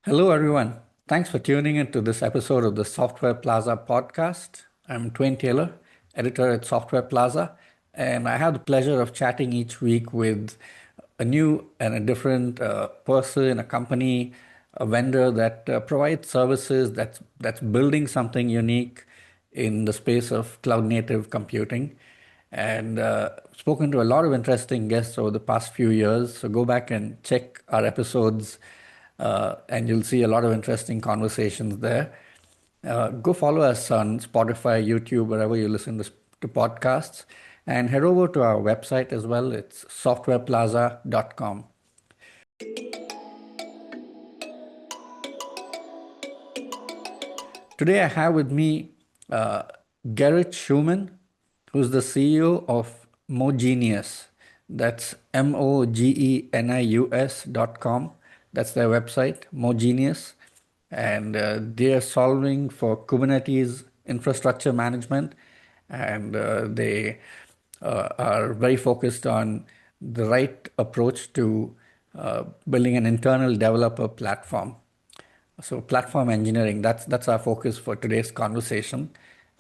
Hello, everyone. Thanks for tuning into this episode of the Software Plaza podcast. I'm Twain Taylor, editor at Software Plaza, and I have the pleasure of chatting each week with a new and a different person, a company, a vendor that provides services that's building something unique in the space of cloud native computing. And spoken to a lot of interesting guests over the past few years. So go back and check our episodes and you'll see a lot of interesting conversations there. Go follow us on Spotify, YouTube, wherever you listen to podcasts, and head over to our website as well. It's softwareplaza.com. Today, I have with me uh, Gerrit Schumann, who's the CEO of mogenius. That's mogenius.com. That's their website, mogenius. And they are solving for Kubernetes infrastructure management. And they are very focused on the right approach to building an internal developer platform. So platform engineering, that's our focus for today's conversation.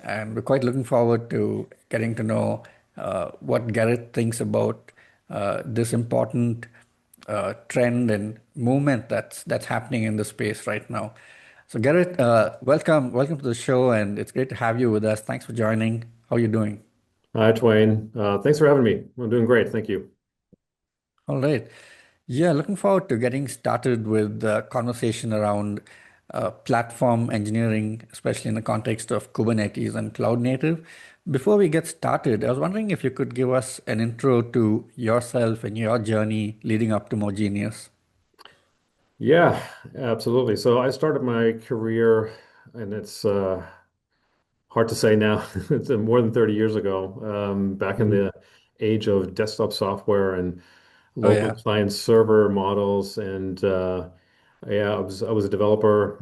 And we're quite looking forward to getting to know what Gerrit thinks about this important trend and movement that's happening in the space right now. So Gerrit, welcome to the show, and it's great to have you with us. Thanks for joining. How are you doing? Hi, Twain. Thanks for having me. I'm doing great. Thank you. All right. Yeah, looking forward to getting started with the conversation around platform engineering, especially in the context of Kubernetes and cloud native. Before we get started, I was wondering if you could give us an intro to yourself and your journey leading up to Mogenius. Yeah, absolutely. So I started my career, and it's hard to say now, it's more than 30 years ago, back in Mhm. the age of desktop software and Oh, local yeah. client server models. And yeah, I was a developer,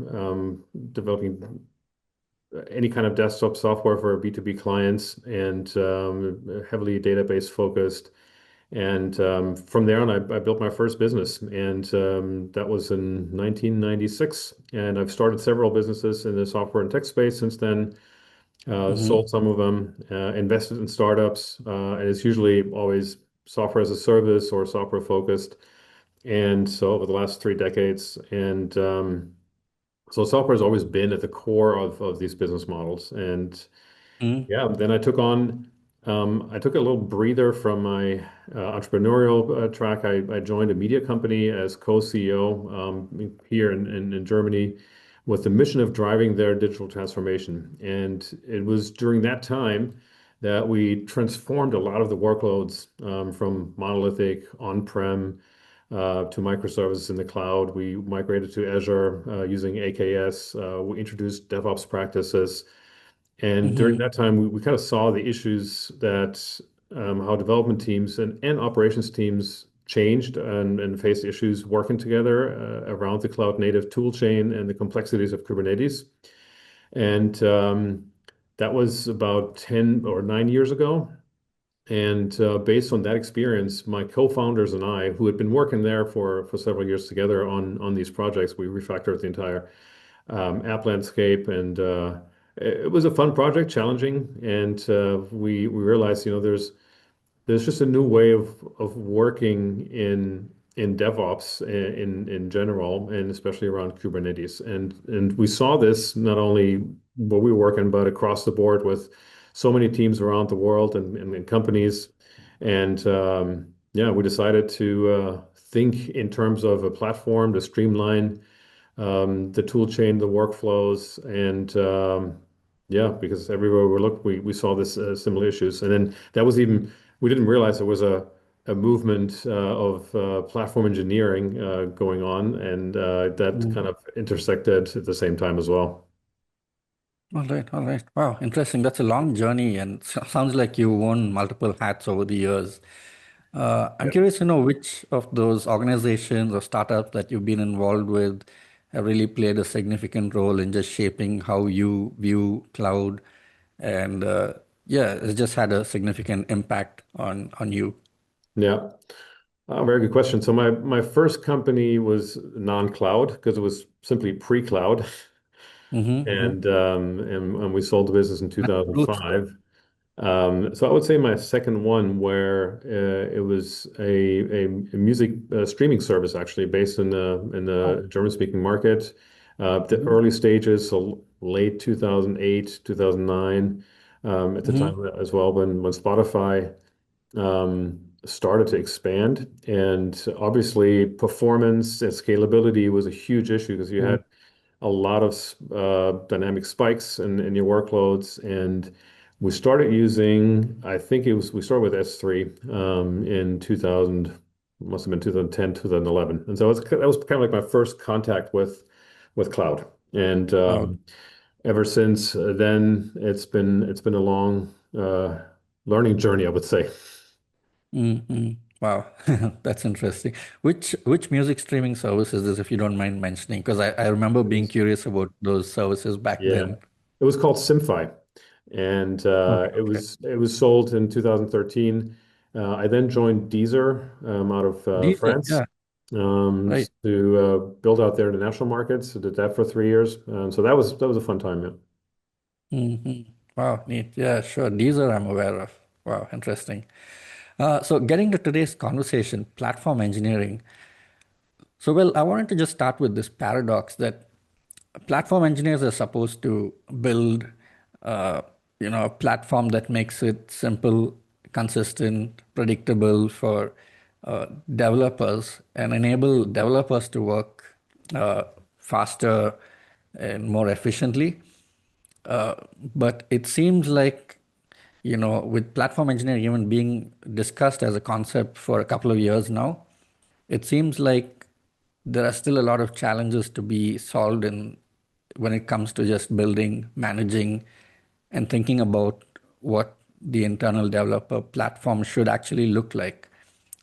developing any kind of desktop software for B2B clients and heavily database focused. And from there on, I built my first business, and that was in 1996. And I've started several businesses in the software and tech space since then, Hmm. sold some of them, invested in startups, and it's usually always software as a service or software focused. And so over the last 3 decades, and so software has always been at the core of these business models. And Hmm. yeah, then I took a little breather from my entrepreneurial track. I joined a media company as co-CEO here in Germany with the mission of driving their digital transformation. And it was during that time that we transformed a lot of the workloads from monolithic on-prem to microservices in the cloud. We migrated to Azure using AKS. We introduced DevOps practices. And during Hmm. that time, we kind of saw the issues that how development teams and operations teams changed and faced issues working together around the cloud native tool chain and the complexities of Kubernetes. And that was about 10 or 9 years ago. And based on that experience, my co-founders and I, who had been working there for several years together on these projects, we refactored the entire app landscape, and it was a fun project, challenging, and we realized, there's just a new way of working in DevOps in general, and especially around Kubernetes. And we saw this not only where we were working, but across the board with so many teams around the world and companies. And yeah, we decided to think in terms of a platform to streamline the tool chain, the workflows, and yeah, because everywhere we looked, we saw this similar issues. And then that was even we didn't realize there was a movement of platform engineering going on, and that kind of intersected at the same time as well. All right, all right. Wow, interesting. That's a long journey, and sounds like you worn multiple hats over the years. I'm Yeah. curious to know which of those organizations or startups that you've been involved with have really played a significant role in just shaping how you view cloud, and yeah, it's just had a significant impact on you. Yeah. Very good question. So my first company was non-cloud because it was simply pre-cloud, Mm-hmm, mm-hmm. and we sold the business in Roots. 2005. So I would say my second one, where it was a music streaming service actually based in Oh. the German-speaking market. The Mm-hmm, early stages, so late 2008, 2009, at the mm-hmm, time as well when Spotify started to expand. And obviously, performance and scalability was a huge issue because you mm-hmm. had a lot of dynamic spikes in your workloads. And we started using, I think we started with S3 in 2000, must have been 2010, 2011. And so that was kind of like my first contact with cloud. And Wow. ever since then, it's been a long learning journey, I would say. Mm-hmm. Wow. That's interesting. Which music streaming service is this, if you don't mind mentioning? Because I remember It being was, curious about those services back yeah, then. it was called Simfi, and Oh, it okay. was sold in 2013. I then joined Deezer out of Deezer, France yeah, right. to build out their international markets. I did that for 3 years, so that was a fun time. Yeah. Mm-hmm. Wow, neat. Yeah, sure. Deezer I'm aware of. Wow, interesting. So getting to today's conversation, platform engineering. So, well, I wanted to just start with this paradox that platform engineers are supposed to build, uh, a platform that makes it simple, consistent, predictable for developers and enable developers to work uh, faster and more efficiently. Uh, but it seems like, with platform engineering even being discussed as a concept for a couple of years now, it seems like there are still a lot of challenges to be solved in when it comes to just building, managing, and thinking about what the internal developer platform should actually look like.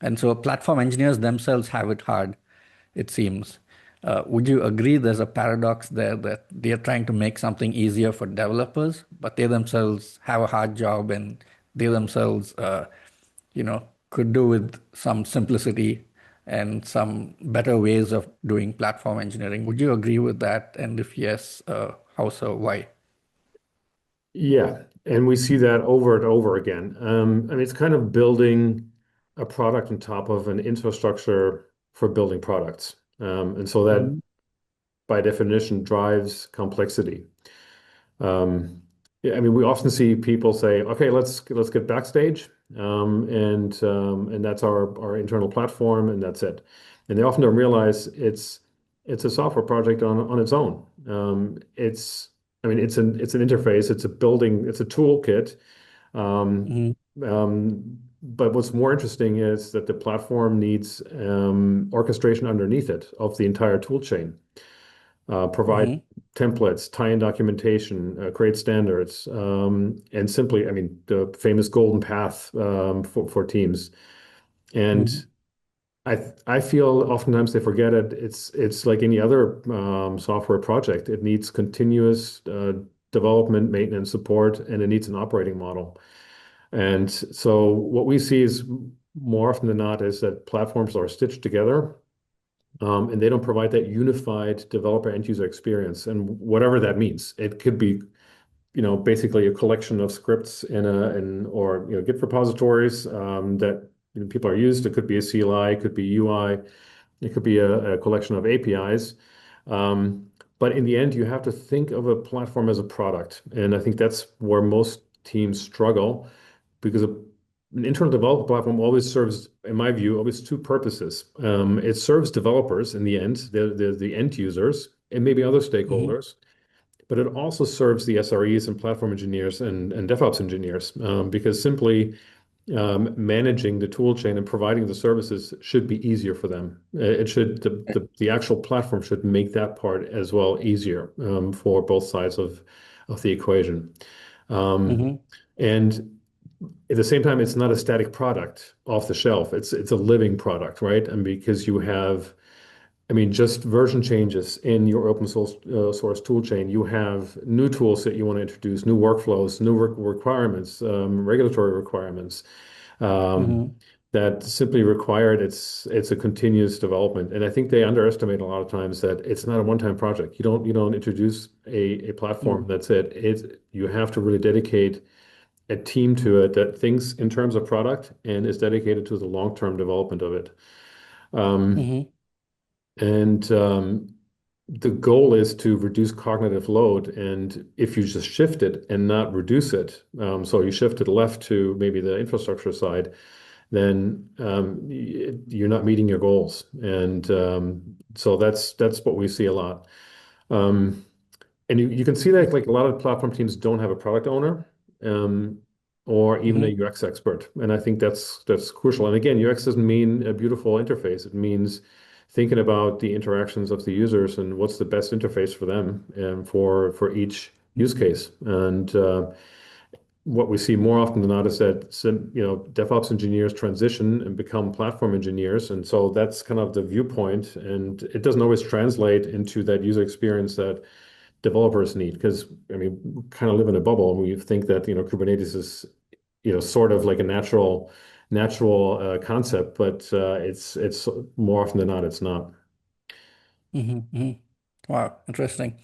And so platform engineers themselves have it hard, it seems. Would you agree there's a paradox there that they're trying to make something easier for developers, but they themselves have a hard job and they themselves, could do with some simplicity and some better ways of doing platform engineering? Would you agree with that? And if yes, how so? Why? Yeah, and we see that over and over again. I mean, it's kind of building a product on top of an infrastructure for building products, and so that Mhm, by definition drives complexity. Um, yeah, I mean, we often see people say, "Okay, let's get backstage, and that's our internal platform, and that's it." And they often don't realize it's a software project on its own. I mean, it's an interface, it's a building, it's a toolkit. Um, mhm, but what's more interesting is that the platform needs orchestration underneath it of the entire tool chain, provide mhm, templates, tie in documentation, create standards, and simply, I mean, the famous golden path for teams. And mhm, I feel oftentimes they forget it. It's like any other software project. It needs continuous development, maintenance, support, and it needs an operating model. And so what we see is more often than not is that platforms are stitched together, and they don't provide that unified developer end user experience. And whatever that means, it could be, basically a collection of scripts or Git repositories that people are used. It could be a CLI, it could be UI, it could be a collection of APIs. But in the end, you have to think of a platform as a product. And I think that's where most teams struggle because an internal developer platform always serves, in my view, always two purposes. It serves developers in the end, the end users, and maybe other mhm, stakeholders, but it also serves the SREs and platform engineers and DevOps engineers because simply managing the tool chain and providing the services should be easier for them. It should the actual platform should make that part as well easier for both sides of the equation. Um, mhm, and at the same time, it's not a static product off the shelf. It's a living product, right? And because you have, I mean, just version changes in your open source tool chain, you have new tools that you want to introduce, new workflows, new requirements, regulatory requirements. Um, mhm. that simply required it's a continuous development. And I think they underestimate a lot of times that it's not a one-time project. You don't introduce a platform, Mm, that's it. You have to really dedicate a team to it that thinks in terms of product and is dedicated to the long-term development of it. Um, mm-hmm, and the goal is to reduce cognitive load. And if you just shift it and not reduce it, so you shift it left to maybe the infrastructure side, then you're not meeting your goals. And so that's what we see a lot. Um, and you can see that like a lot of platform teams don't have a product owner, um, or even a mm-hmm, UX expert. And I think that's crucial. And again, UX doesn't mean a beautiful interface. It means thinking about the interactions of the users and what's the best interface for them and for each use case. And what we see more often than not is that DevOps engineers transition and become platform engineers, and so that's kind of the viewpoint. And it doesn't always translate into that user experience that developers need, because I mean, we kind of live in a bubble and we think that Kubernetes is sort of like a natural concept, but it's more often than not it's not. mm-hmm, mm-hmm. Wow, interesting.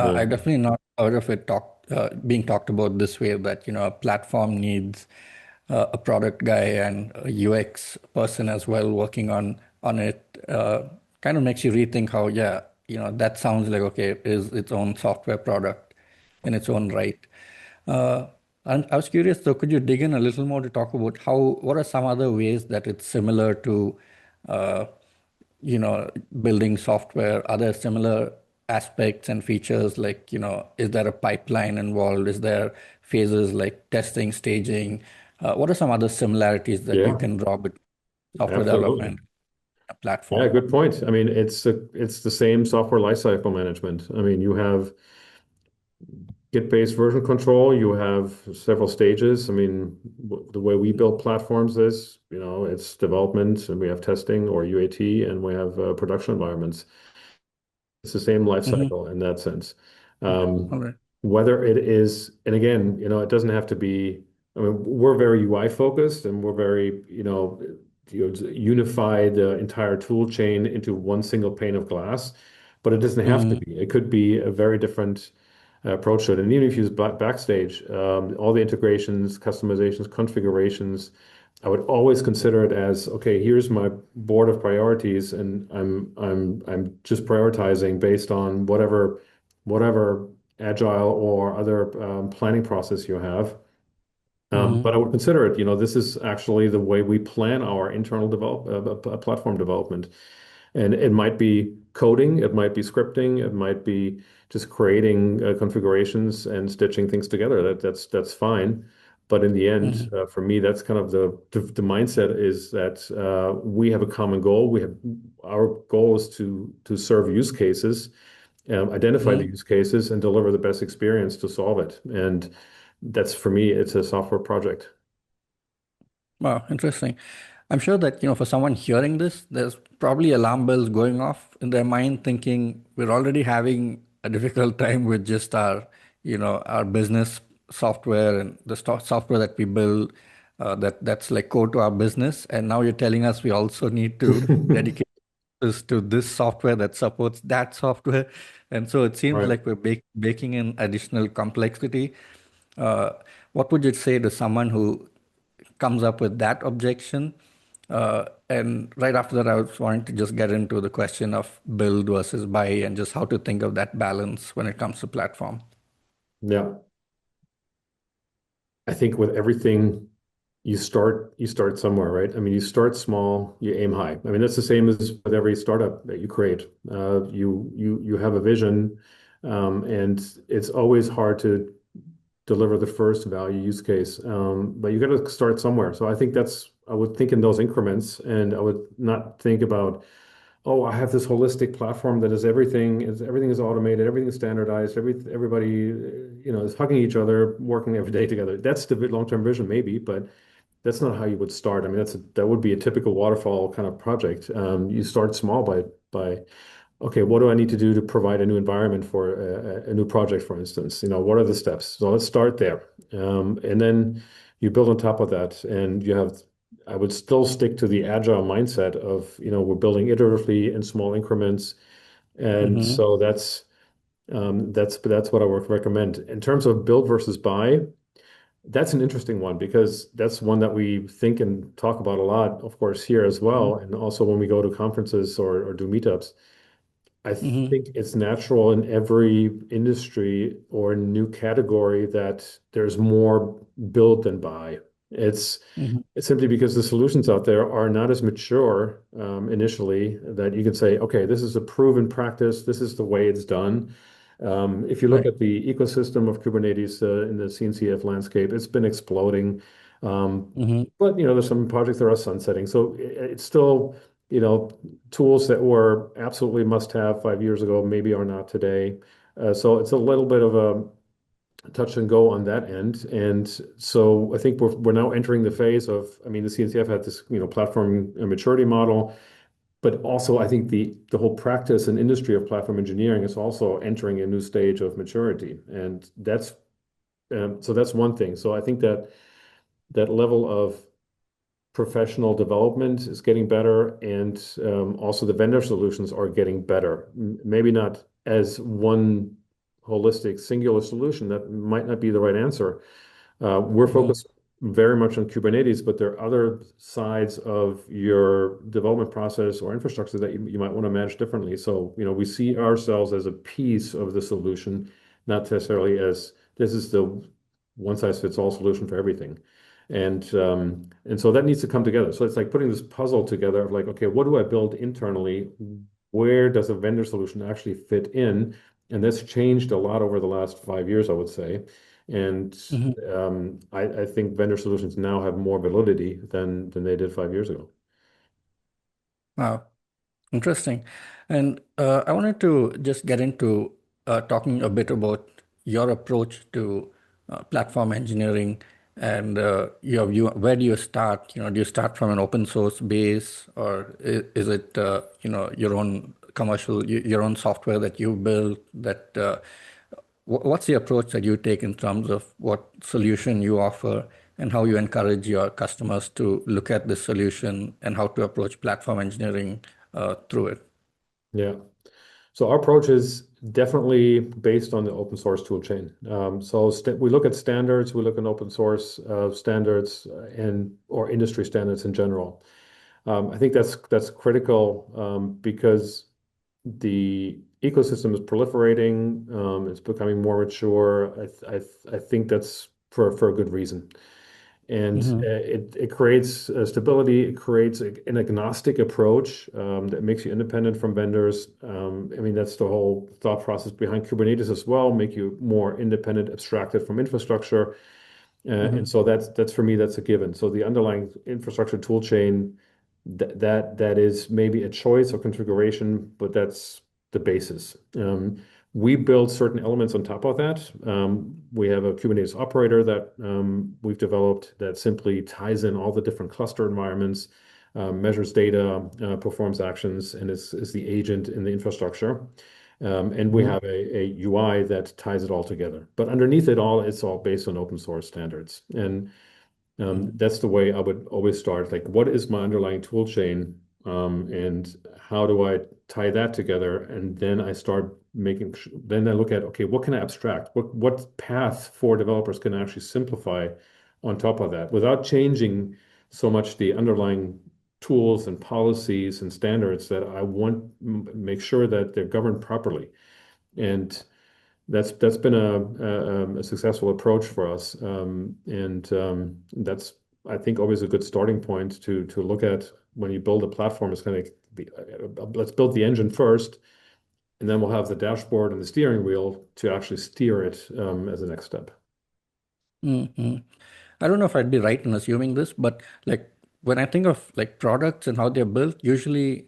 Yeah, I definitely not heard of it being talked about this way, that a platform needs a product guy and a UX person as well working on it. Kind of makes you rethink how, yeah, that sounds like, okay, it is its own software product in its own right. Uh, and I was curious though, could you dig in a little more to talk about what are some other ways that it's similar to uh, building software? Are there similar aspects and features, like, is there a pipeline involved? Is there phases like testing, staging? What are some other similarities that you yeah, can draw between software absolutely. development and a Yeah, platform? good point. I mean, it's the same software lifecycle management. I mean, you have Git-based version control, you have several stages. I mean, the way we build platforms is, it's development, and we have testing or UAT, and we have production environments. It's the same life Mm-hmm. cycle in that sense. Okay. Um, All right. Whether it is, and again, it doesn't have to be, I mean, we're very UI focused, and we're very, unify the entire tool chain into one single pane of glass, but it doesn't have to Mm-hmm. be. It could be a very different approach to it. And even if you use Backstage, all the integrations, customizations, configurations, I would always consider it as, okay, here's my board of priorities, and I'm just prioritizing based on whatever agile or other planning process you have. Mm-hmm. But I would consider it, this is actually the way we plan our internal platform development. And it might be coding, it might be scripting, it might be just creating configurations and stitching things together. That's fine. But in the end, Mm-hmm. for me, that's kind of the mindset is that we have a common goal. Our goal is to serve use cases, identify the Mm-hmm. use cases, and deliver the best experience to solve it. And that's for me, it's a software project. Wow, interesting. I'm sure that, for someone hearing this, there's probably alarm bells going off in their mind thinking we're already having a difficult time with just our business software and the software that we build, that's like core to our business. And now you're telling us we also need to dedicate this to this software that supports that software. And so it seems Right. like we're baking in additional complexity. Uh, what would you say to someone who comes up with that objection? And right after that, I was wanting to just get into the question of build versus buy and just how to think of that balance when it comes to platform. Yeah. I think with everything, you start somewhere, right? I mean, you start small, you aim high. I mean, that's the same as with every startup that you create. You have a vision, and it's always hard to deliver the first value use case, but you got to start somewhere. So I would think in those increments, and I would not think about, oh, I have this holistic platform that is everything. Everything is automated, everything is standardized, everybody, is hugging each other, working every day together. That's the long-term vision, maybe, but that's not how you would start. I mean, that would be a typical waterfall kind of project. You start small by okay, what do I need to do to provide a new environment for a new project, for instance? What are the steps? So let's start there, and then you build on top of that, and you have I would still stick to the agile mindset of, we're building iteratively in small increments. And Mm-hmm. so that's what I would recommend. In terms of build versus buy, that's an interesting one because that's one that we think and talk about a lot, of course, here as Mm-hmm. well. And also when we go to conferences or do meetups. I Mm-hmm. think it's natural in every industry or new category that there's more build than buy. It's Mm-hmm. it's simply because the solutions out there are not as mature initially that you can say, okay, this is a proven practice. This is the way it's done. If you look Right. at the ecosystem of Kubernetes in the CNCF landscape, it's been exploding. Mm-hmm. But there's some projects that are sunsetting. So it's still, you know, tools that were absolutely must have 5 years ago, maybe are not today. So it's a little bit of a touch and go on that end. And so I think we're now entering the phase of, I mean, the CNCF had this, platform maturity model, but also I think the whole practice and industry of platform engineering is also entering a new stage of maturity. And that's one thing. So I think that that level of professional development is getting better, and also the vendor solutions are getting better. Maybe not as one holistic singular solution. That might not be the right answer. We're Mm-hmm. focused very much on Kubernetes, but there are other sides of your development process or infrastructure that you might want to manage differently. So, we see ourselves as a piece of the solution, not necessarily as this is the one size fits all solution for everything. And so that needs to come together. So it's like putting this puzzle together of like, okay, what do I build internally? Where does a vendor solution actually fit in? And that's changed a lot over the last 5 years, I would say. And Mm-hmm. I think vendor solutions now have more validity than they did 5 years ago. Wow. Interesting. And I wanted to just get into talking a bit about your approach to platform engineering and your view. Where do you start? Do you start from an open source base, or is it your own commercial, your own software that you build? What's the approach that you take in terms of what solution you offer and how you encourage your customers to look at the solution and how to approach platform engineering through it? Yeah. So our approach is definitely based on the open source tool chain. So st we look at standards, we look at open source standards and or industry standards in general. I think that's critical because the ecosystem is proliferating, it's becoming more mature. I think that's for a good reason. And Mm-hmm. it creates stability. It creates an agnostic approach that makes you independent from vendors. I mean, that's the whole thought process behind Kubernetes as well, make you more independent, abstracted from infrastructure. And Mm-hmm. so that's for me, that's a given. So the underlying infrastructure tool chain, that is maybe a choice or configuration, but that's the basis. We build certain elements on top of that. We have a Kubernetes operator that we've developed that simply ties in all the different cluster environments, measures data, performs actions, and is the agent in the infrastructure. And we Mm-hmm. have a UI that ties it all together. But underneath it all, it's all based on open source standards. And that's the way I would always start. Like, what is my underlying tool chain? And how do I tie that together? And then I start then I look at, okay, what can I abstract? What path for developers can I actually simplify on top of that without changing so much the underlying tools and policies and standards that I want make sure that they're governed properly. And that's been a successful approach for us, and that's I think always a good starting point to look at when you build a platform. It's kind of be, let's build the engine first, and then we'll have the dashboard and the steering wheel to actually steer it as a next step. Mm-hmm. I don't know if I'd be right in assuming this, but like when I think of like products and how they're built, usually,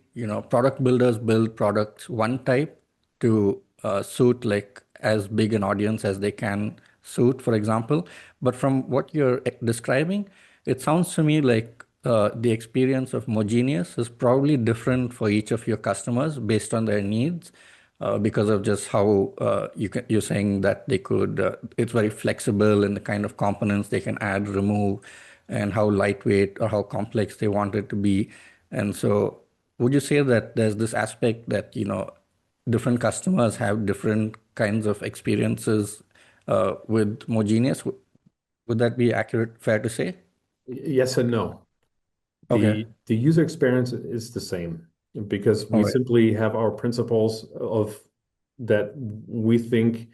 product builders build products one type to suit like as big an audience as they can suit, for example. But from what you're describing, it sounds to me like the experience of mogenius is probably different for each of your customers based on their needs because of just how you're saying that it's very flexible in the kind of components they can add, remove. and how lightweight or how complex they want it to be. And so would you say that there's this aspect that, different customers have different kinds of experiences with mogenius? Would that be accurate, fair to say? Yes and no. Okay. The user experience is the same because All we right. simply have our principles of that we think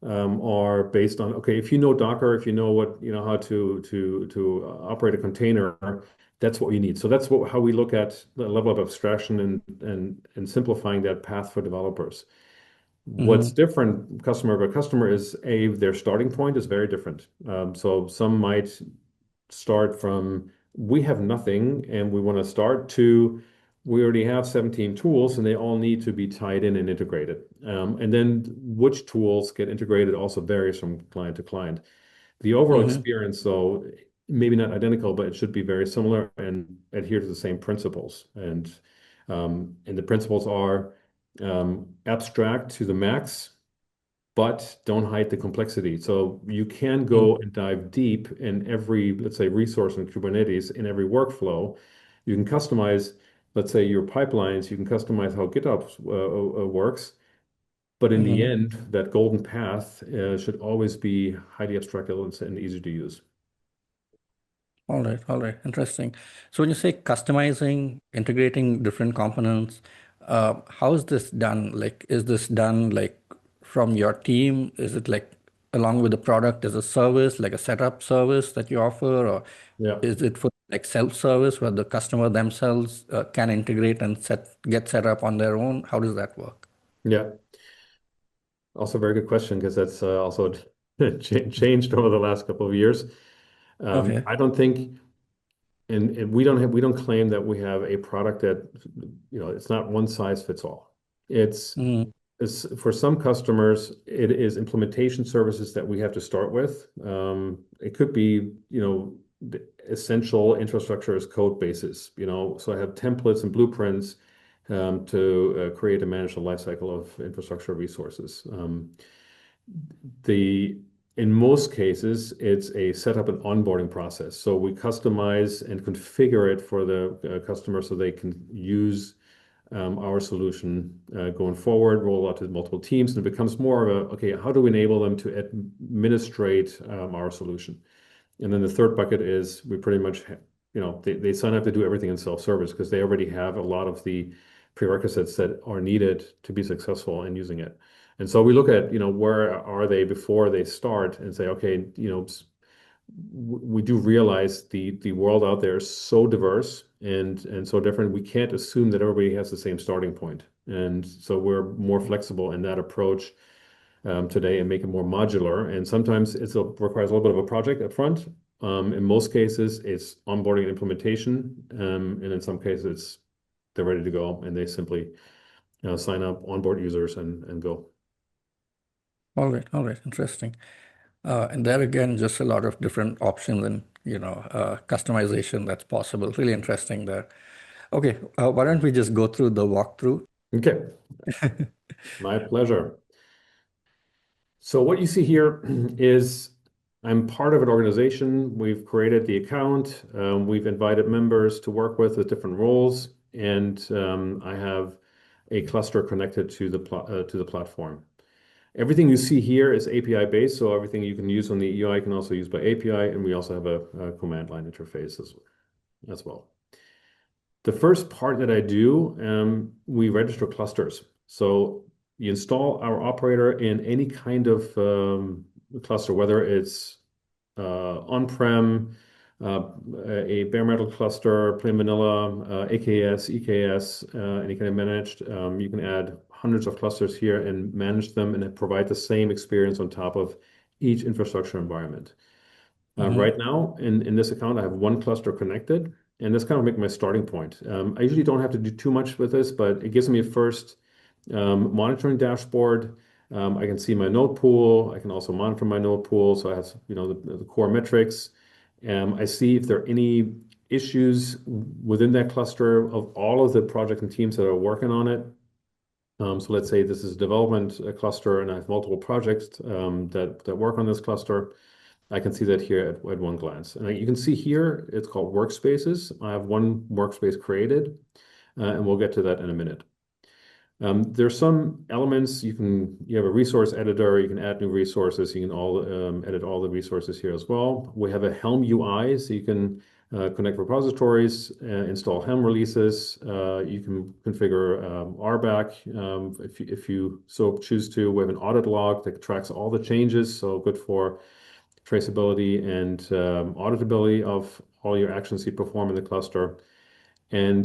are based on, okay, if you know Docker, if you know what, how to operate a container, that's what you need. So that's how we look at the level of abstraction and simplifying that path for developers. What's Mm-hmm. different customer by customer is their starting point is very different. So some might start from we have nothing and we want to start to we already have 17 tools and they all need to be tied in and integrated. And then which tools get integrated also varies from client to client. The overall Mm-hmm. experience, though, maybe not identical, but it should be very similar and adhere to the same principles. And the principles are abstract to the max, but don't hide the complexity. So you can go and dive deep in every, let's say, resource in Kubernetes, in every workflow. You can customize, let's say, your pipelines. You can customize how GitOps works. But in the Mm-hmm. end, that golden path should always be highly abstractable and easy to use. All right, interesting. So when you say customizing, integrating different components, how is this done? Like, is this done like from your team? Is it like along with the product as a service, like a setup service that you offer, or Yeah. is it for like self-service where the customer themselves can integrate and get set up on their own? How does that work? Yeah. Also, a very good question because that's also changed over the last couple of years. Okay. I don't think and we don't claim that we have a product that it's not one size fits all. It's Mm-hmm. it's for some customers, it is implementation services that we have to start with. It could be, the essential infrastructure as code bases, so I have templates and blueprints to create and manage the lifecycle of infrastructure resources. The In most cases, it's a setup and onboarding process. So we customize and configure it for the customer so they can use our solution going forward, roll out to multiple teams, and it becomes more of a, okay, how do we enable them to administrate our solution? And then the third bucket is we pretty much, they sign up to do everything in self-service because they already have a lot of the prerequisites that are needed to be successful in using it. And so we look at, where are they before they start and say, okay, we do realize the world out there is so diverse and so different. We can't assume that everybody has the same starting point. And so we're more flexible in that approach today and make it more modular. And sometimes it requires a little bit of a project up front. In most cases, it's onboarding and implementation. And in some cases, they're ready to go and they simply sign up, onboard users, and go. All right, interesting. And there again, just a lot of different options and customization that's possible. Really interesting there. Okay, why don't we just go through the walkthrough? Okay, my pleasure. So what you see here is I'm part of an organization. We've created the account. We've invited members to work with different roles, and I have a cluster connected to the platform. Everything you see here is API based, so everything you can use on the UI can also use by API, and we also have a command line interface as well. The first part that I do, we register clusters. So you install our operator in any kind of cluster, whether it's on-prem, uh, a bare metal cluster, plain vanilla, AKS, EKS, any kind of managed. You can add hundreds of clusters here and manage them and provide the same experience on top of each infrastructure environment. Mm-hmm. Right now, in this account, I have one cluster connected, and that's kind of make my starting point. I usually don't have to do too much with this, but it gives me a first monitoring dashboard. I can see my node pool. I can also monitor my node pool. So I have, the core metrics. I see if there are any issues within that cluster of all of the project and teams that are working on it. So let's say this is a development cluster, and I have multiple projects that work on this cluster. I can see that here at one glance. And you can see here, it's called workspaces. I have one workspace created, and we'll get to that in a minute. There's some elements you have a resource editor, you can add new resources, you can edit all the resources here as well. We have a Helm UI, so you can connect repositories, install Helm releases. You can configure RBAC if you so choose to. We have an audit log that tracks all the changes, so good for traceability and auditability of all your actions you perform in the cluster, and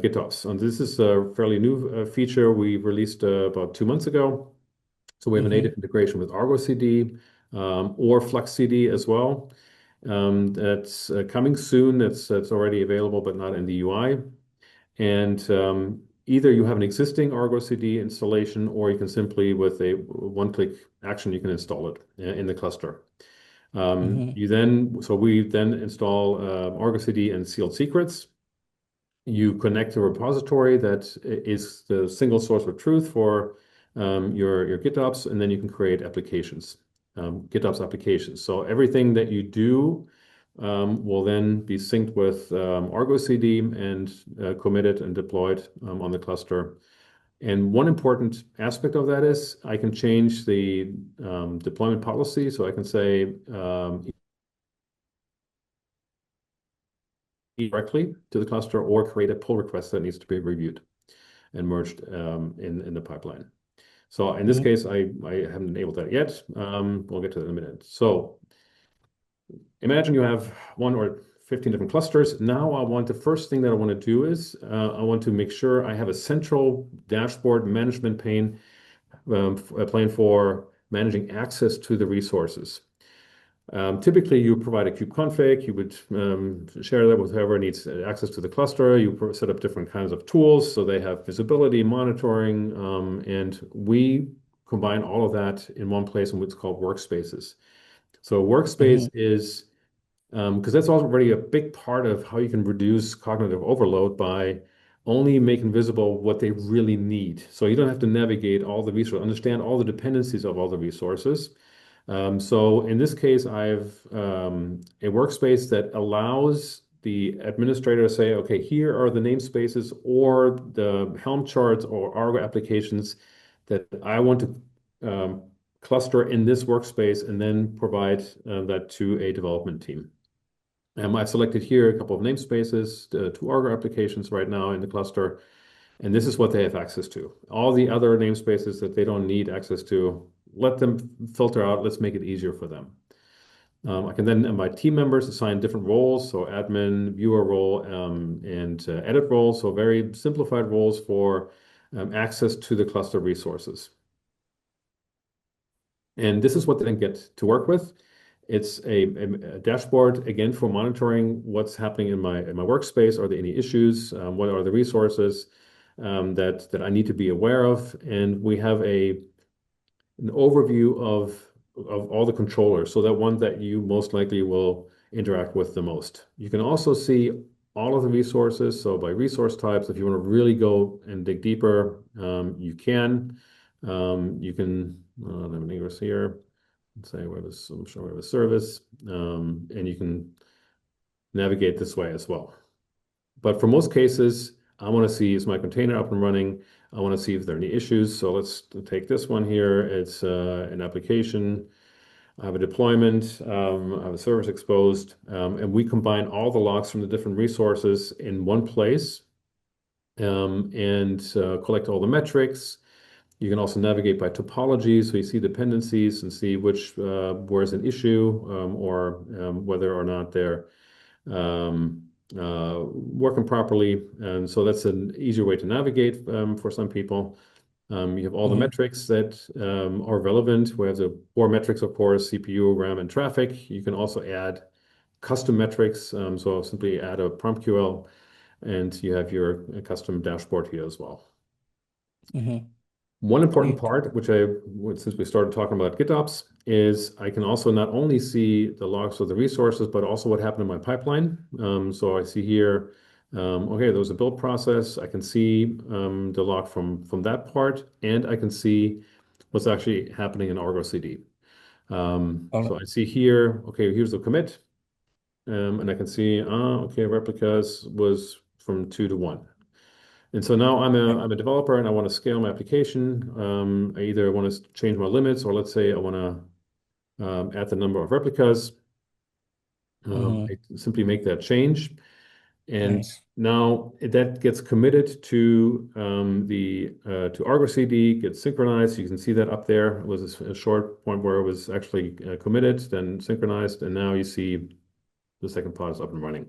GitOps. And this is a fairly new feature we released about 2 months ago. So we have a native integration with Argo CD or Flux CD as well. That's coming soon. That's already available, but not in the UI. And either you have an existing Argo CD installation, or you can simply, with a one-click action, you can install it in the cluster. We then install Argo CD and sealed secrets. You connect a repository that is the single source of truth for your GitOps, and then you can create applications, GitOps applications. So everything that you do will then be synced with Argo CD and committed and deployed on the cluster. And one important aspect of that is I can change the deployment policy. So I can say directly to the cluster or create a pull request that needs to be reviewed and merged in the pipeline. So in this case, I haven't enabled that yet. We'll get to that in a minute. So imagine you have 1 or 15 different clusters. Now the first thing that I want to do is I want to make sure I have a central dashboard management pane plane for managing access to the resources. Typically, you provide a kubeconfig. You would share that with whoever needs access to the cluster. You set up different kinds of tools so they have visibility, monitoring, and we combine all of that in one place in what's called workspaces. So workspace is, because that's already a big part of how you can reduce cognitive overload by only making visible what they really need. So you don't have to navigate all the resources, understand all the dependencies of all the resources. So in this case, I have a workspace that allows the administrator to say, okay, here are the namespaces or the Helm charts or Argo applications that I want to cluster in this workspace, and then provide that to a development team. I've selected here a couple of namespaces, 2 Argo applications right now in the cluster, and this is what they have access to. All the other namespaces that they don't need access to, let them filter out. Let's make it easier for them. I can then invite team members, assign different roles, so admin, viewer role, and edit role, so very simplified roles for access to the cluster resources. And this is what they then get to work with. It's a dashboard, again, for monitoring what's happening in my workspace. Are there any issues? What are the resources that I need to be aware of? And we have an overview of all the controllers, so that one that you most likely will interact with the most. You can also see all of the resources, so by resource types. If you want to really go and dig deeper, you can. You can have an ingress here. Let's say I'm sure we have a service, and you can navigate this way as well. But for most cases, I want to see, is my container up and running? I want to see if there are any issues. So let's take this one here. It's an application. I have a deployment. I have a service exposed. And we combine all the logs from the different resources in one place, and collect all the metrics. You can also navigate by topology, so you see dependencies and see where is an issue, or whether or not they're working properly. And so that's an easier way to navigate for some people. You have all the metrics that are relevant. We have the core metrics, of course, CPU, RAM, and traffic. You can also add custom metrics. So simply add a PromPQL, and you have your custom dashboard here as well. One important Great. part, since we started talking about GitOps, is I can also not only see the logs of the resources, but also what happened in my pipeline. So I see here, okay, there was a build process. I can see the log from that part, and I can see what's actually happening in Argo CD. All So right. I see here, okay, here's the commit. And I can see, okay, replicas was from 2 to 1. And so now Right. I'm a developer and I want to scale my application. I either want to change my limits, or let's say I want to add the number of replicas. Mm-hmm. I simply make that change. And Nice. now that gets committed to the to Argo CD, gets synchronized. You can see that up there. It was a short point where it was actually committed, then synchronized, and now you see the second pod is up and running.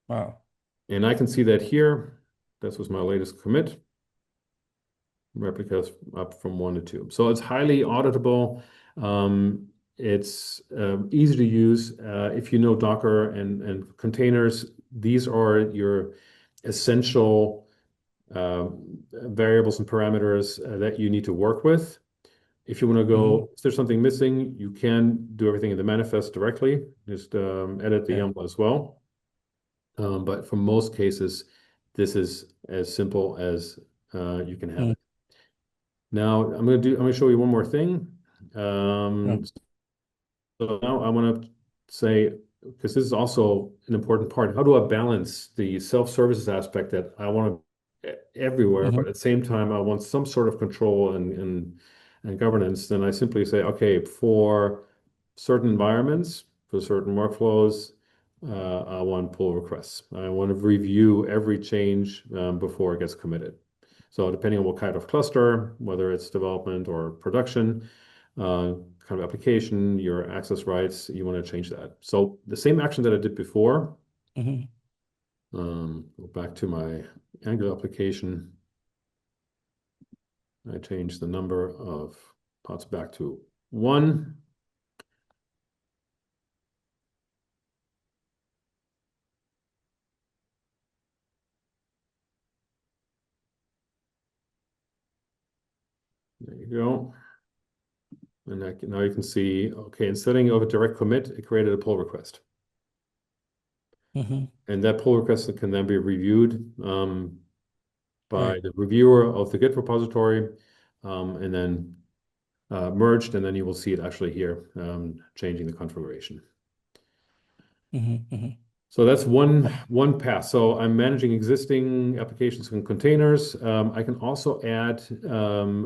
Wow. And I can see that here. This was my latest commit. Replicas up from 1 to 2. So it's highly auditable. It's easy to use. If you know Docker and containers, these are your essential variables and parameters that you need to work with. If you want to Mm-hmm. go, if there's something missing, you can do everything in the manifest directly. Just edit the Yeah. YAML as well. But for most cases, this is as simple as you can have Mm-hmm. it. Now I'm gonna show you one more thing. Yeah. So now I want to say, because this is also an important part, how do I balance the self-services aspect that I want to everywhere, Mm-hmm. but at the same time I want some sort of control and governance. Then I simply say, okay, for certain environments, for certain workflows, I want pull requests. I want to review every change before it gets committed. So depending on what kind of cluster, whether it's development or production, kind of application, your access rights, you want to change that. So the same action that I did before, Mm-hmm. go back to my Angular application. I changed the number of pods back to 1. There you go. And now you can see, okay, instead of a direct commit, it created a pull request. Mm-hmm. And that pull request can then be reviewed by Right. the reviewer of the Git repository, and then merged, and then you will see it actually here, changing the configuration. Mm-hmm. Mm-hmm. So that's one path. So I'm managing existing applications and containers. I can also add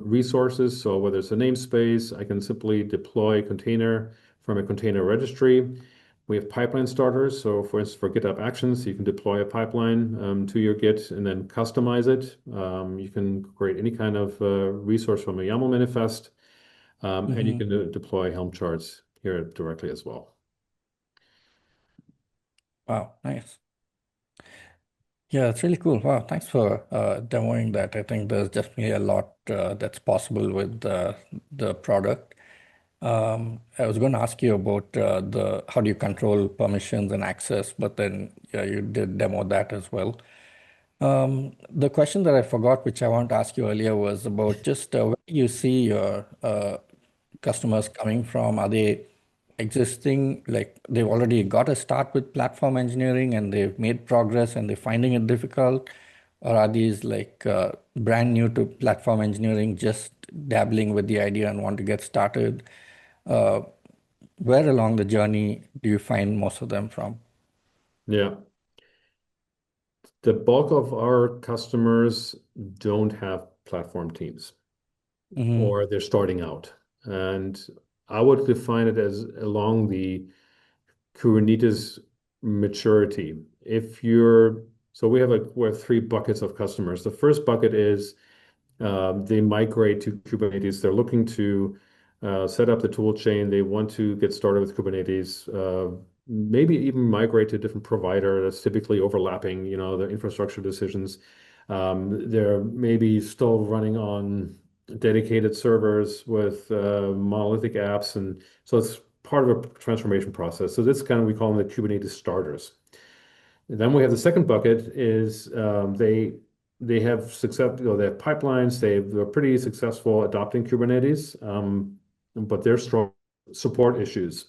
resources. So whether it's a namespace, I can simply deploy a container from a container registry. We have pipeline starters. So for instance, for GitHub Actions, you can deploy a pipeline to your Git and then customize it. You can create any kind of resource from a YAML manifest, and you Mm-hmm. can deploy Helm charts here directly as well. Wow. Nice. Yeah, it's really cool. Wow, thanks for demoing that. I think there's definitely a lot that's possible with the product. I was going to ask you about the how do you control permissions and access, but then yeah, you did demo that as well. The question that I forgot, which I wanted to ask you earlier, was about just where do you see your customers coming from? Are they existing, like they've already got a start with platform engineering and they've made progress and they're finding it difficult? Or are these like brand new to platform engineering, just dabbling with the idea and want to get started? Uh, where along the journey do you find most of them from? Yeah. The bulk of our customers don't have platform teams, Mm-hmm. or they're starting out. And I would define it as along the Kubernetes maturity. So we have 3 buckets of customers. The first bucket is they migrate to Kubernetes. They're looking to set up the tool chain. They want to get started with Kubernetes, maybe even migrate to a different provider that's typically overlapping, the infrastructure decisions. They're maybe still running on dedicated servers with monolithic apps. And so it's part of a transformation process. So this kind of, we call them the Kubernetes starters. And then we have the second bucket is they have success, they have pipelines. They're pretty successful adopting Kubernetes, but there's strong support issues.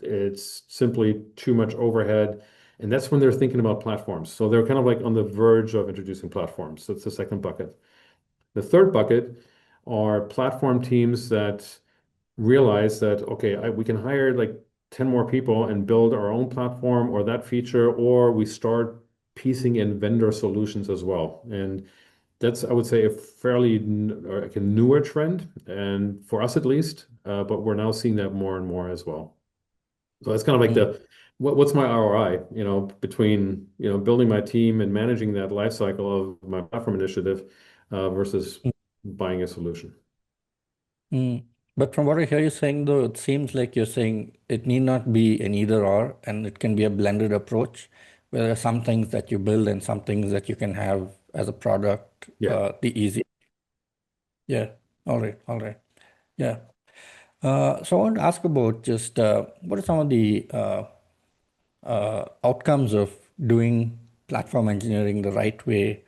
It's simply too much overhead, and that's when they're thinking about platforms. So they're kind of like on the verge of introducing platforms. That's the second bucket. The third bucket are platform teams that realize that, okay, we can hire like 10 more people and build our own platform or that feature, or we start piecing in vendor solutions as well. And that's, I would say, a fairly or like a newer trend, and for us at least, but we're now seeing that more and more as well. So that's kind of like Mm, what's my ROI, between, building my team and managing that life cycle of my platform initiative, versus mm, buying a solution. mm. But from what I hear you saying, though, it seems like you're saying it need not be an either or, and it can be a blended approach, where there are some things that you build and some things that you can have as a product, Yeah. the easy. Yeah. All right. All right. Yeah. So I want to ask about just what are some of the outcomes of doing platform engineering the right way,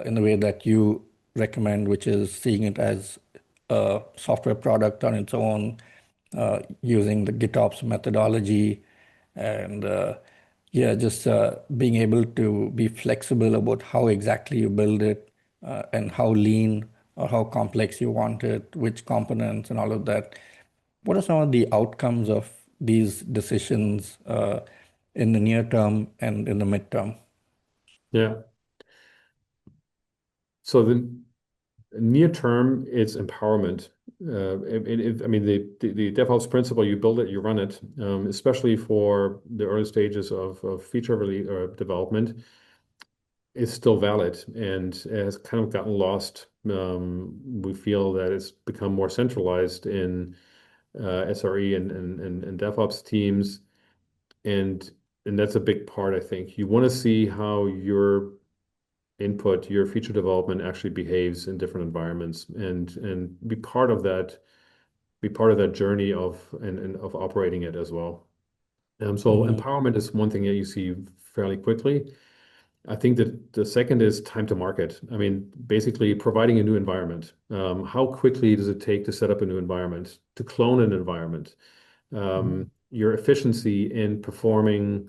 in the way that you recommend, which is seeing it as a software product on its own, using the GitOps methodology, and yeah, just being able to be flexible about how exactly you build it, and how lean or how complex you want it, which components and all of that. What are some of the outcomes of these decisions in the near term and in the midterm? Yeah. So the near term, it's empowerment. I mean, the DevOps principle, you build it, you run it, especially for the early stages of feature release or development, is still valid and has kind of gotten lost. We feel that it's become more centralized in SRE and DevOps teams, and and that's a big part, I think. You want to see how your input, your feature development actually behaves in different environments, and be part of that journey and of operating it as well. So Mm-hmm. empowerment is one thing that you see fairly quickly. I think that the second is time to market. I mean, basically providing a new environment. How quickly does it take to set up a new environment, to clone an environment? Your efficiency in performing,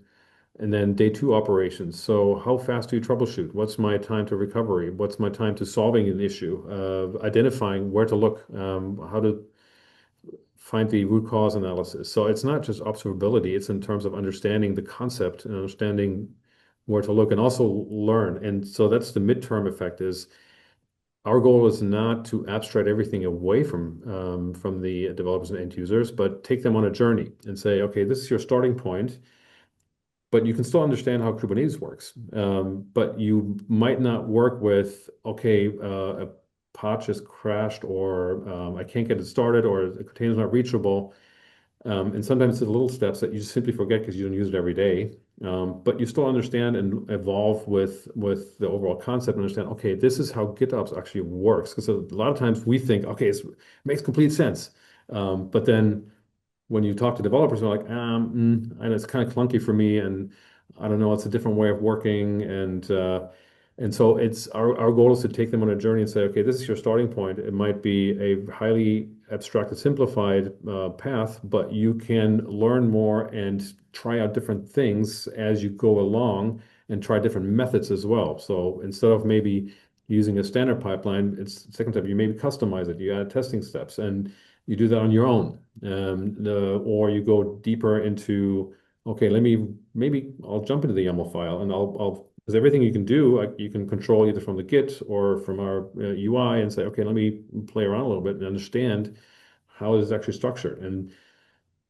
and then day two operations. So how fast do you troubleshoot? What's my time to recovery? What's my time to solving an issue? Identifying where to look, how to find the root cause analysis. So it's not just observability, it's in terms of understanding the concept and understanding where to look and also learn. And so that's the midterm effect is our goal is not to abstract everything away from the developers and end users, but take them on a journey and say, okay, this is your starting point, but you can still understand how Kubernetes works. But you might not work with, okay, a pod just crashed, or I can't get it started, or the container's not reachable. And sometimes it's little steps that you just simply forget because you don't use it every day. But you still understand and evolve with the overall concept and understand, okay, this is how GitOps actually works. Because a lot of times we think, okay, it makes complete sense. But then when you talk to developers, they're like, and it's kind of clunky for me, and I don't know, it's a different way of working, and so it's our goal is to take them on a journey and say, okay, this is your starting point. It might be a highly abstracted, simplified path, but you can learn more and try out different things as you go along, and try different methods as well. So instead of maybe using a standard pipeline, it's the second step. You maybe customize it. You add testing steps, and you do that on your own, or you go deeper into, okay, maybe I'll jump into the YAML file, and I'll because everything you can do, you can control either from the Git or from our UI, and say, okay, let me play around a little bit and understand how it is actually structured. And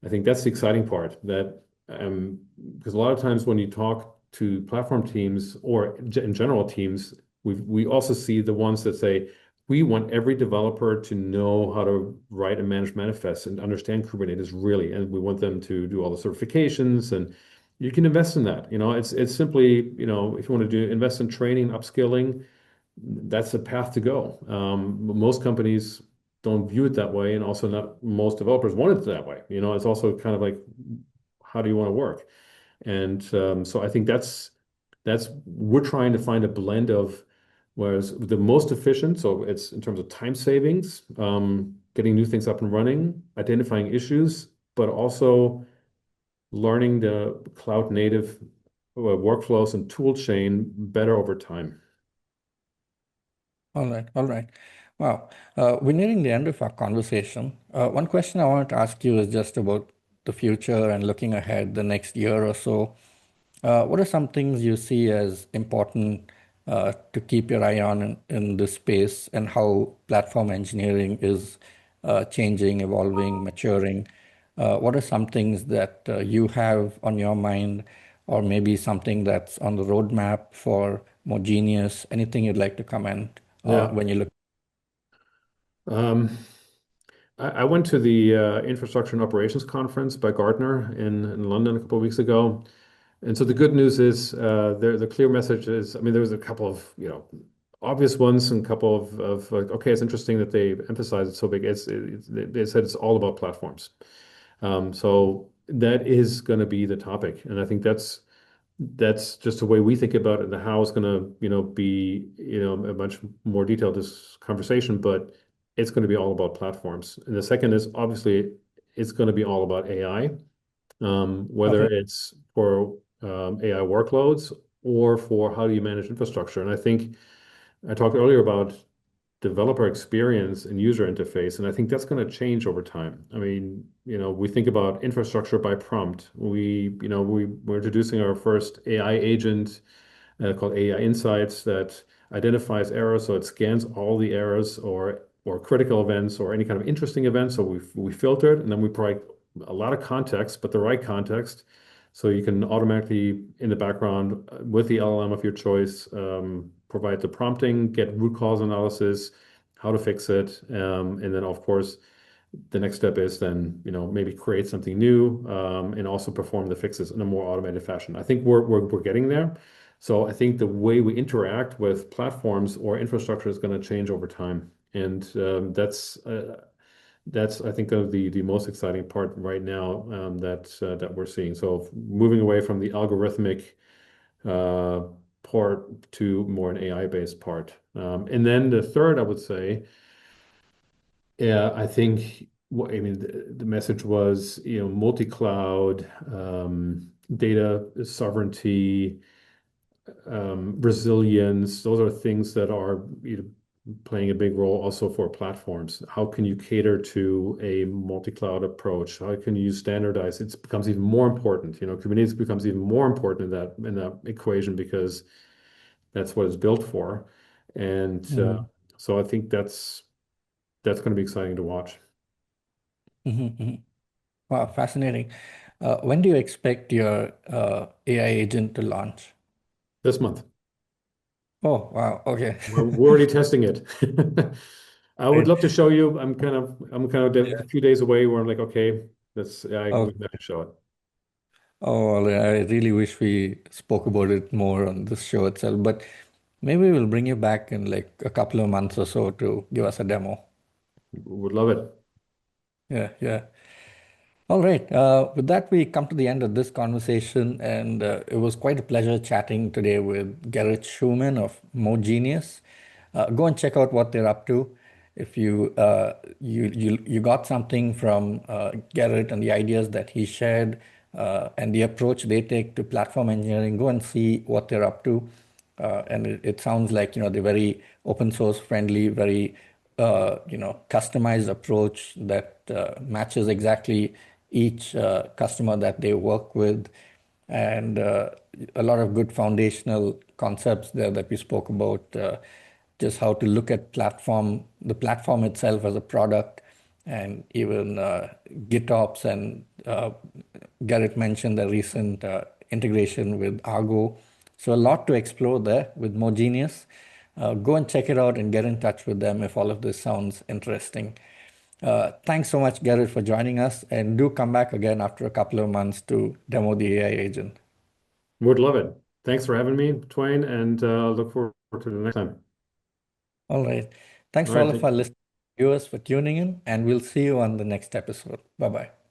I think that's the exciting part, that because a lot of times when you talk to platform teams or in general teams, we also see the ones that say, we want every developer to know how to write and manage manifests and understand Kubernetes really, and we want them to do all the certifications, and you can invest in that. It's simply, if you want to invest in training, upskilling, that's a path to go. Most companies don't view it that way, and also not most developers want it that way. It's also kind of like, how do you want to work? And so I think that's we're trying to find a blend of, whereas the most efficient, so it's in terms of time savings, getting new things up and running, identifying issues, but also learning the cloud native workflows and tool chain better over time. All right, all right. Wow. We're nearing the end of our conversation. One question I wanted to ask you is just about the future and looking ahead the next year or so. What are some things you see as important to keep your eye on in this space and how platform engineering is changing, evolving, maturing? What are some things that you have on your mind, or maybe something that's on the roadmap for mogenius? Anything you'd like to comment Yeah. when you look? Um, I went to the Infrastructure and Operations Conference by Gartner in London a couple of weeks ago. And so the good news is the clear message is, I mean, there was a couple of, obvious ones and a couple of like, okay, it's interesting that they emphasize it so big. They said it's all about platforms. So that is going to be the topic. And I think that's just the way we think about it. And how it's going to, be, a much more detailed this conversation, but it's going to be all about platforms. And the second is obviously it's going to be all about AI, whether Okay. it's for AI workloads or for how do you manage infrastructure. And I think I talked earlier about developer experience and user interface, and I think that's going to change over time. I mean, we think about infrastructure by prompt. We're introducing our first AI agent called AI Insights that identifies errors. So it scans all the errors or critical events or any kind of interesting events. So we filter it and then we provide a lot of context, but the right context. So you can automatically in the background with the LLM of your choice provide the prompting, get root cause analysis, how to fix it, and then of course the next step is then maybe create something new and also perform the fixes in a more automated fashion. I think we're getting there. So I think the way we interact with platforms or infrastructure is going to change over time, and that's I think of the most exciting part right now that we're seeing. So moving away from the algorithmic uh, part to more an AI-based part, and then the third I would say. Yeah, I think I mean the message was, multi-cloud, data sovereignty, resilience. Those are things that are playing a big role also for platforms. How can you cater to a multi-cloud approach? How can you standardize? It becomes even more important. Kubernetes becomes even more important in that equation because that's what it's built for. And Mhm. so I think that's going to be exciting to watch. Mhm, mhm. Wow, fascinating. When do you expect your AI agent to launch? This month. Oh, wow. Okay. We're already testing it. I would Great. love to show you. I'm kind of a Yeah. few days away where I'm like, okay, Oh, we better show it. oh, well, I really wish we spoke about it more on this show itself, but maybe we'll bring you back in like a couple of months or so to give us a demo. Would love it. Yeah, yeah. All right. With that, we come to the end of this conversation, and it was quite a pleasure chatting today with Gerrit Schumann of mogenius. Go and check out what they're up to. If you got something from Gerrit and the ideas that he shared and the approach they take to platform engineering, go and see what they're up to. And it sounds like they're very open source friendly, very customized approach that matches exactly each customer that they work with, and a lot of good foundational concepts there that we spoke about, just how to look at the platform itself as a product, and even GitOps, and Gerrit mentioned the recent integration with Argo. So a lot to explore there with mogenius. Go and check it out and get in touch with them if all of this sounds interesting. Thanks so much, Gerrit, for joining us, and do come back again after a couple of months to demo the AI agent. Would love it. Thanks for having me, Twain, and look forward to the next time. All right. Thanks All for right. all of our listeners, viewers for tuning in, and we'll see you on the next episode. Bye bye.